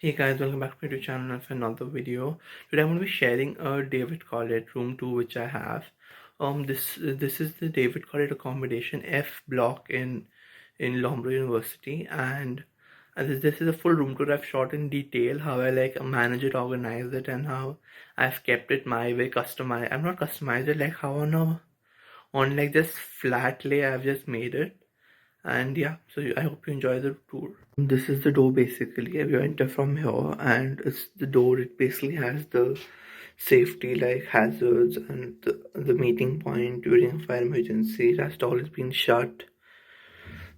Hey guys, welcome back to my YouTube channel for another video. Today I'm going to be sharing a David Collett Room Tour which I have. This is the David Collett Accommodation F block in Loughborough University, and this is a full room tour. I've shot in detail how I like manage it, organize it, and how I've kept it my way, customized. I'm not customized it like how on like just flat lay I've just made it. And yeah, so I hope you enjoy the tour. This is the door basically. You enter from here, and it's the door. It basically has the safety like hazards and the meeting point during fire emergency. That's always been shut.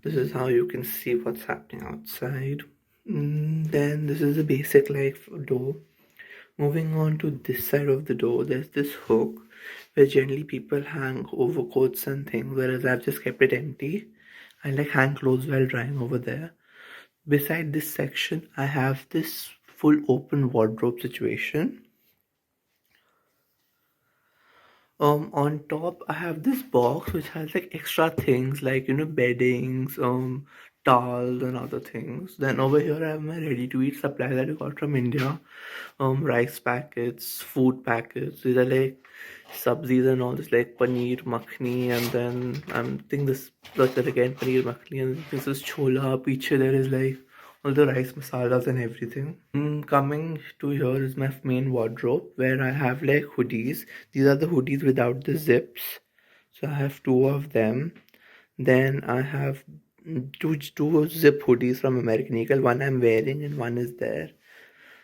This is how you can see what's happening outside. Then this is the basic like door. Moving on to this side of the door, there's this hook where generally people hang overcoats and things, whereas I've just kept it empty. I like hang clothes while drying over there. Beside this section, I have this full open wardrobe situation. On top, I have this box which has like extra things like beddings, towels and other things. Then over here, I have my ready-to-eat supply that I got from India. Rice packets, food packets. These are like sabzis and all this like paneer makhni, and then I'm thinking this plus that again paneer makhni, and this is chola. Piche there is like all the rice masalas and everything. Coming to here is my main wardrobe where I have like hoodies. These are the hoodies without the zips. So I have two of them. Then I have two zip hoodies from American Eagle. One I'm wearing and one is there.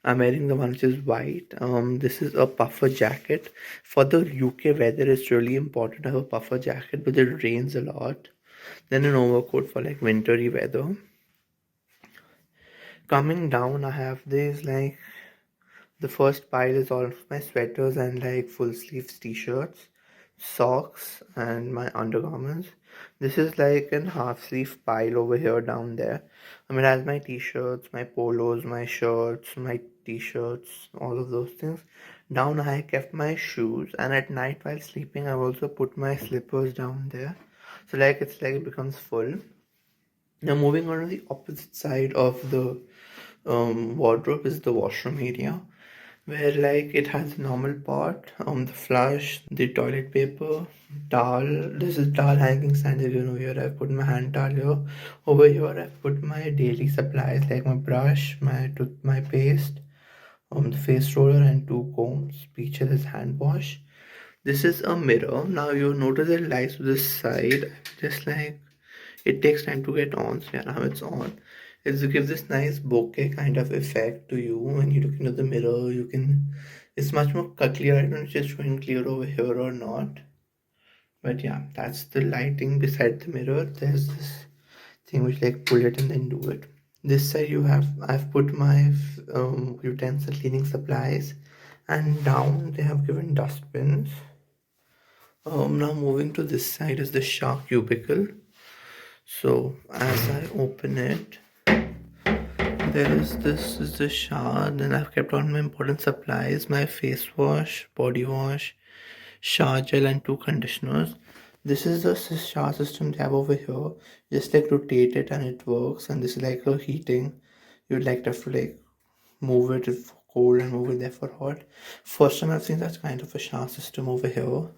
I'm wearing the one which is white. This is a puffer jacket. For the UK weather, it's really important to have a puffer jacket, but it rains a lot. Then an overcoat for like wintry weather. Coming down, I have this like the first pile is all of my sweaters and like full sleeves t-shirts, socks, and my undergarments. This is like an half sleeve pile over here down there. I mean, it has my t-shirts, my polos, my shirts, my t-shirts, all of those things. Down I kept my shoes, and at night while sleeping, I've also put my slippers down there. So like it's like it becomes full. Now moving on to the opposite side of the wardrobe is the washroom area, where like it has a normal pot, the flush, the toilet paper, towel. This is towel hanging stand. Here I've put my hand towel here. Over here I've put my daily supplies like my brush, my paste, the face roller, and two combs. Peaches is hand wash. This is a mirror. Now you notice it lights to this side. Just like it takes time to get on, so yeah, now it's on. It gives this nice bokeh kind of effect to you when you look into the mirror. It's much more clear. I don't know if it's showing clear over here or not, but yeah, that's the lighting beside the mirror. There's this thing which like pull it and then do it. This side I've put my utensil cleaning supplies, and down they have given dustbins. Now moving to this side is the shark cubicle. So as I open it, this is the shower. Then I've kept all my important supplies, my face wash, body wash, shower gel, and two conditioners. This is the shower system they have over here. Just like rotate it and it works. And this is like a heating. You'd like to have to like move it for cold and move it there for hot. First time I've seen that kind of a shower system over here.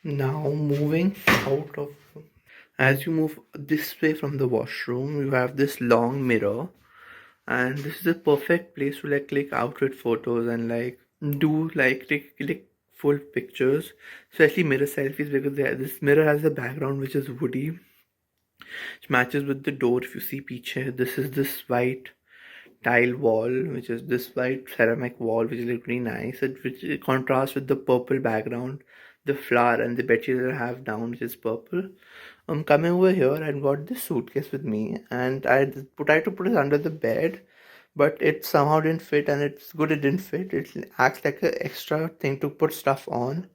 Now moving out of, as you move this way from the washroom, you have this long mirror, and this is a perfect place to like click outfit photos and like do like click full pictures, especially mirror selfies, because this mirror has a background which is woody, which matches with the door. If you see picture, this is this white tile wall, which is this white ceramic wall, which is like really nice. Which contrasts with the purple background, the flower and the bedsheet that I have down, which is purple. Coming over here, I got this suitcase with me, and tried to put it under the bed, but it somehow didn't fit, and it's good it didn't fit. It acts like an extra thing to put stuff on.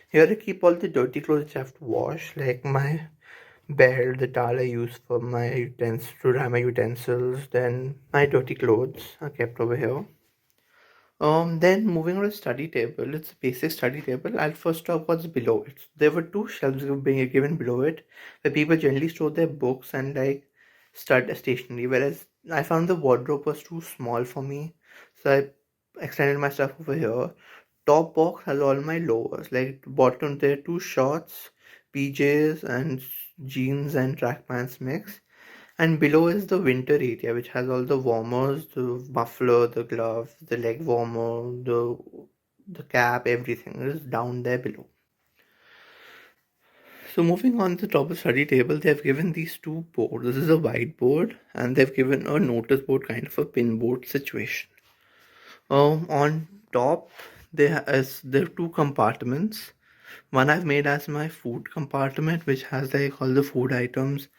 Here I keep all the dirty clothes which I have to wash, like my belt, the towel I use for my utensils to dry my utensils, then my dirty clothes are kept over here. Then moving on to the study table, it's a basic study table. I'll first talk what's below it. There were two shelves being given below it, where people generally store their books and like study stationery. Whereas I found the wardrobe was too small for me, so I extended my stuff over here. Top box has all my lowers, like bottom there, two shorts, PJs, and jeans and track pants mix. And below is the winter area, which has all the warmers, the muffler, the gloves, the leg warmer, the cap, everything is down there below. So moving on to the top of the study table, they've given these two boards. This is a whiteboard, and they've given a notice board, kind of a pin board situation. On top, there are two compartments. One I've made as my food compartment, which has like all the food items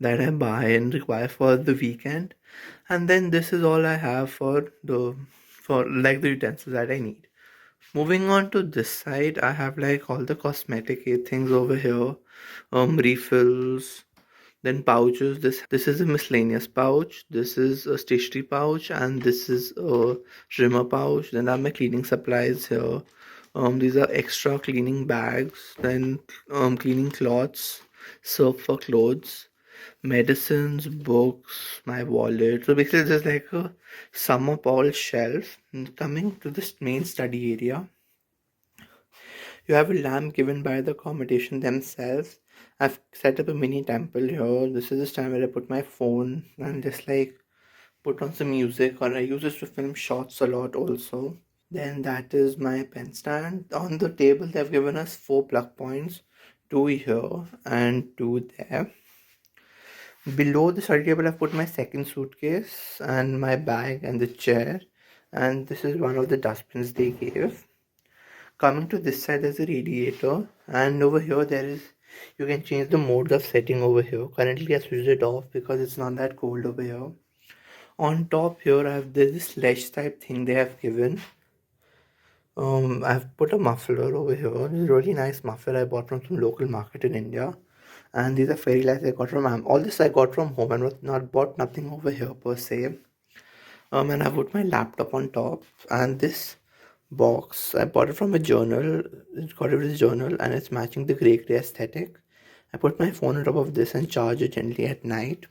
that I buy and require for the weekend, and then this is all I have for like the utensils that I need. Moving on to this side, I have like all the cosmetic things over here, refills, then pouches. This is a miscellaneous pouch. This is a stationery pouch, and this is a trimmer pouch. Then I have my cleaning supplies here. These are extra cleaning bags. Then cleaning cloths, soap for clothes, medicines, books, my wallet. So basically, just like a sum up all shelf. Coming to this main study area, you have a lamp given by the accommodation themselves. I've set up a mini temple here. This is the time where I put my phone and just like put on some music, or I use this to film shots a lot also. Then that is my pen stand. On the table, they've given us four plug points, two here and two there. Below the study table, I've put my second suitcase and my bag and the chair. And this is one of the dustbins they gave. Coming to this side, there's a radiator, and over here you can change the modes of setting over here. Currently I switched it off because it's not that cold over here. On top here there's this ledge type thing they have given. I've put a muffler over here. This is a really nice muffler I bought from some local market in India. And these are fairy lights I got from all this I got from home, and not bought nothing over here per se. And I put my laptop on top, and this box I bought it from a journal. It's got it with this journal, and it's matching the grey aesthetic. I put my phone on top of this and charge it gently at night.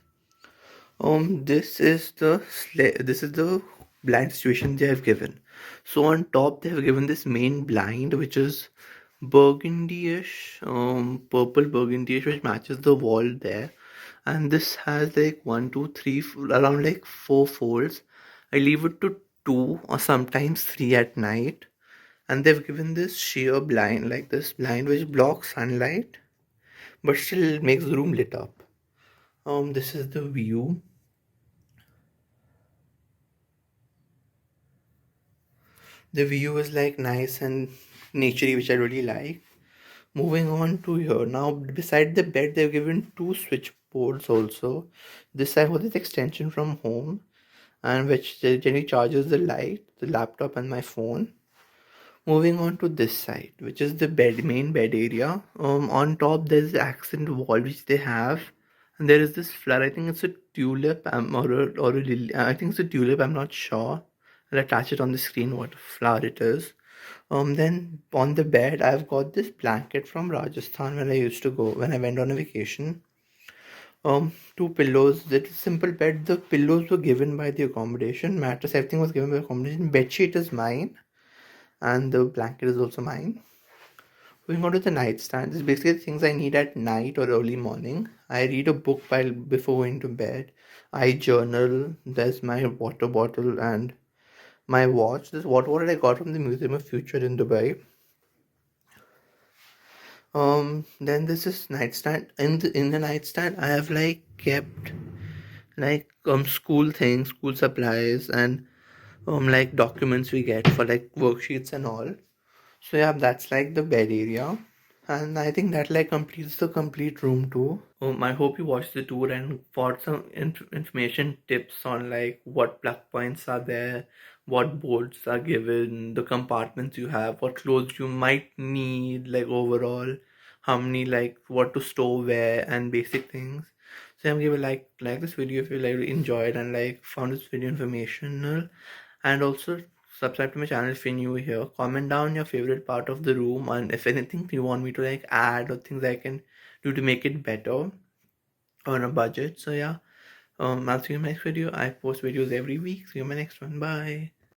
This is the blind situation they have given. So on top they have given this main blind, which is burgundy-ish, purple burgundy-ish, which matches the wall there. And this has like one, two, three, around like four folds. I leave it to two or sometimes three at night. And they've given this sheer blind, like this blind which blocks sunlight, but still makes the room lit up. This is the view. The view is like nice and naturey, which I really like. Moving on to here now, beside the bed they've given two switchboards also. This I got this extension from home, and which generally charges the light, the laptop, and my phone. Moving on to this side, which is the main bed area. On top there's the accent wall which they have, and there is this flower. I think it's a tulip, or a lily. I think it's a tulip. I'm not sure. I'll attach it on the screen what flower it is. Then on the bed, I've got this blanket from Rajasthan when I went on a vacation. Two pillows. That is simple bed. The pillows were given by the accommodation. Mattress, everything was given by the accommodation. Bedsheet is mine, and the blanket is also mine. Moving on to the nightstand. This is basically the things I need at night or early morning. I read a book while before going to bed. I journal. There's my water bottle and my watch. This water bottle I got from the Museum of Future in Dubai. Then this is nightstand. In the nightstand, I have like kept like school things, school supplies, and like documents we get for like worksheets and all. So yeah, that's like the bed area, and I think that like completes the complete room tour. I hope you watched the tour and got some information tips on like what plug points are there, what boards are given, the compartments you have, what clothes you might need, like overall, how many like what to store where, and basic things. So I'm giving like this video if you like enjoyed and like found this video informational, and also subscribe to my channel if you're new here. Comment down your favorite part of the room, and if anything you want me to like add or things I can do to make it better on a budget. So yeah, I'll see you in my next video. I post videos every week. See you in my next one. Bye.